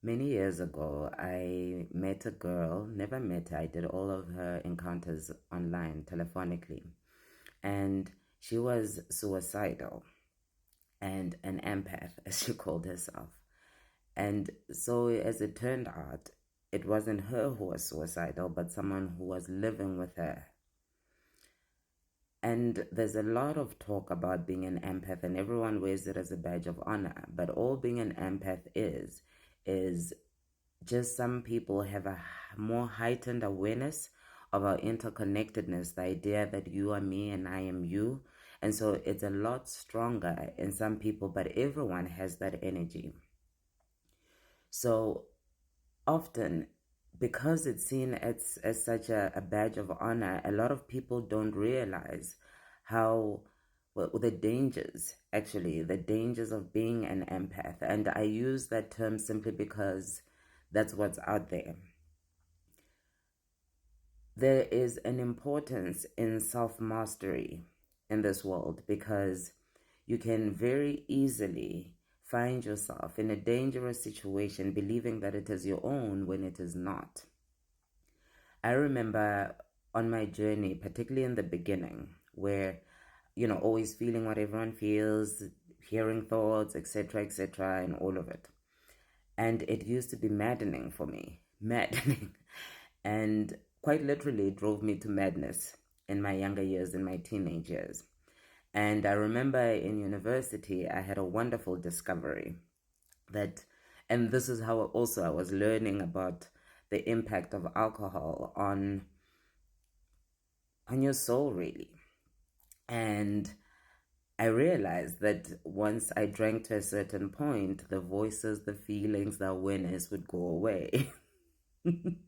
Many years ago, I met a girl, never met her, I did all of her encounters online, telephonically, and she was suicidal and an empath, as she called herself. And so, as it turned out, it wasn't her who was suicidal, but someone who was living with her. And there's a lot of talk about being an empath, and everyone wears it as a badge of honor. But all being an empath is just some people have a more heightened awareness of our interconnectedness, the idea that you are me and I am you. And so it's a lot stronger in some people, but everyone has that energy. So often, because it's seen as such a badge of honor, a lot of people don't realize how, well, the dangers of being an empath. And I use that term simply because that's what's out there. There is an importance in self-mastery in this world because you can very easily find yourself in a dangerous situation believing that it is your own when it is not. I remember on my journey, particularly in the beginning, where, always feeling what everyone feels, hearing thoughts, etc., and all of it. And it used to be maddening for me, maddening. And quite literally drove me to madness in my younger years, in my teenage years. And I remember in university, I had a wonderful discovery that, and this is how also I was learning about the impact of alcohol on your soul, really. And I realized that once I drank to a certain point, the voices, the feelings, the awareness would go away. And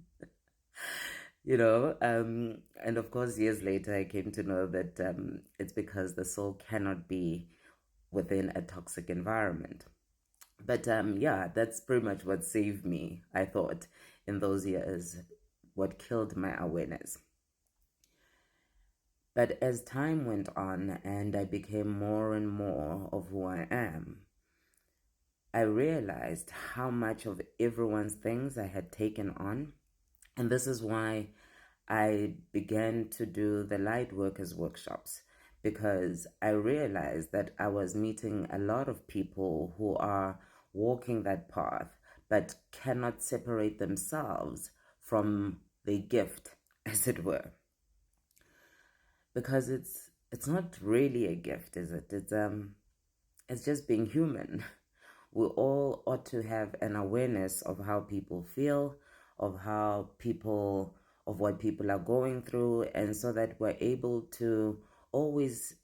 of course, years later, I came to know that it's because the soul cannot be within a toxic environment. But yeah, that's pretty much what saved me, I thought, in those years, what killed my awareness. But as time went on and I became more and more of who I am, I realized how much of everyone's things I had taken on. And this is why I began to do the light workers workshops, because I realized that I was meeting a lot of people who are walking that path but cannot separate themselves from the gift, as it were. Because it's not really a gift, is it? It's just being human. We all ought to have an awareness of how people feel, of what people are going through, and so that we're able to always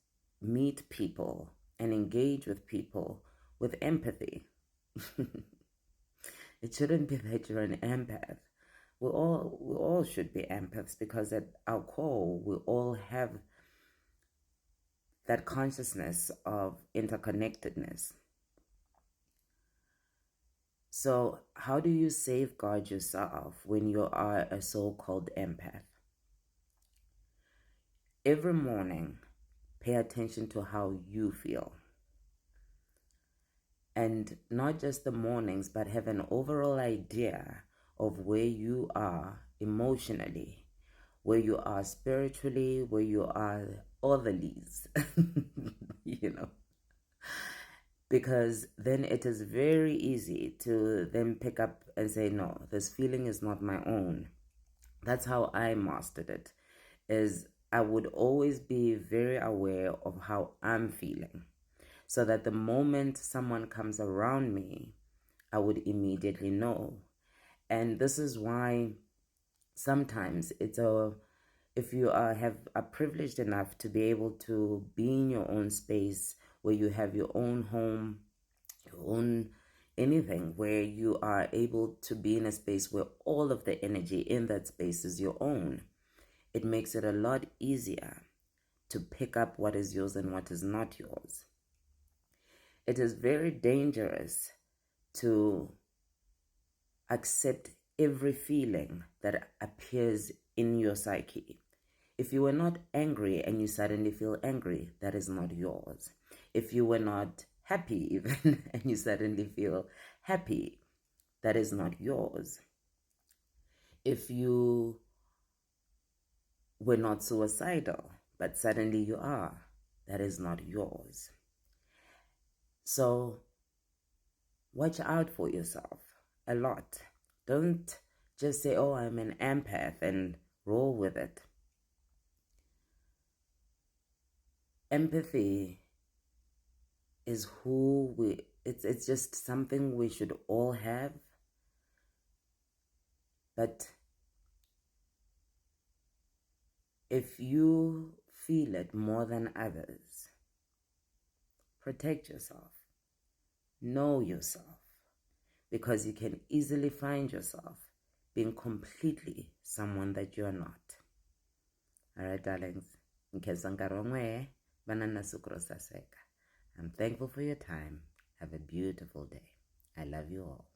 meet people and engage with people with empathy. It shouldn't be that you're an empath. We all should be empaths, because at our core we all have that consciousness of interconnectedness. So, how do you safeguard yourself when you are a so-called empath? Every morning, pay attention to how you feel. And not just the mornings, but have an overall idea of where you are emotionally, where you are spiritually, where you are all the leads, you know. Because then it is very easy to then pick up and say, no, this feeling is not my own. That's how I mastered it, is I would always be very aware of how I'm feeling, so that the moment someone comes around me, I would immediately know. And this is why sometimes if you are privileged enough to be able to be in your own space, where you have your own home, your own anything, where you are able to be in a space where all of the energy in that space is your own, it makes it a lot easier to pick up what is yours and what is not yours. It is very dangerous to accept every feeling that appears in your psyche. If you were not angry and you suddenly feel angry, that is not yours. If you were not happy even and you suddenly feel happy, that is not yours. If you were not suicidal, but suddenly you are, that is not yours. So watch out for yourself a lot. Don't just say, oh, I'm an empath and roll with it. Empathy is it's just something we should all have. But if you feel it more than others, protect yourself. Know yourself. Because you can easily find yourself being completely someone that you're not. All right, darlings. I'm thankful for your time. Have a beautiful day. I love you all.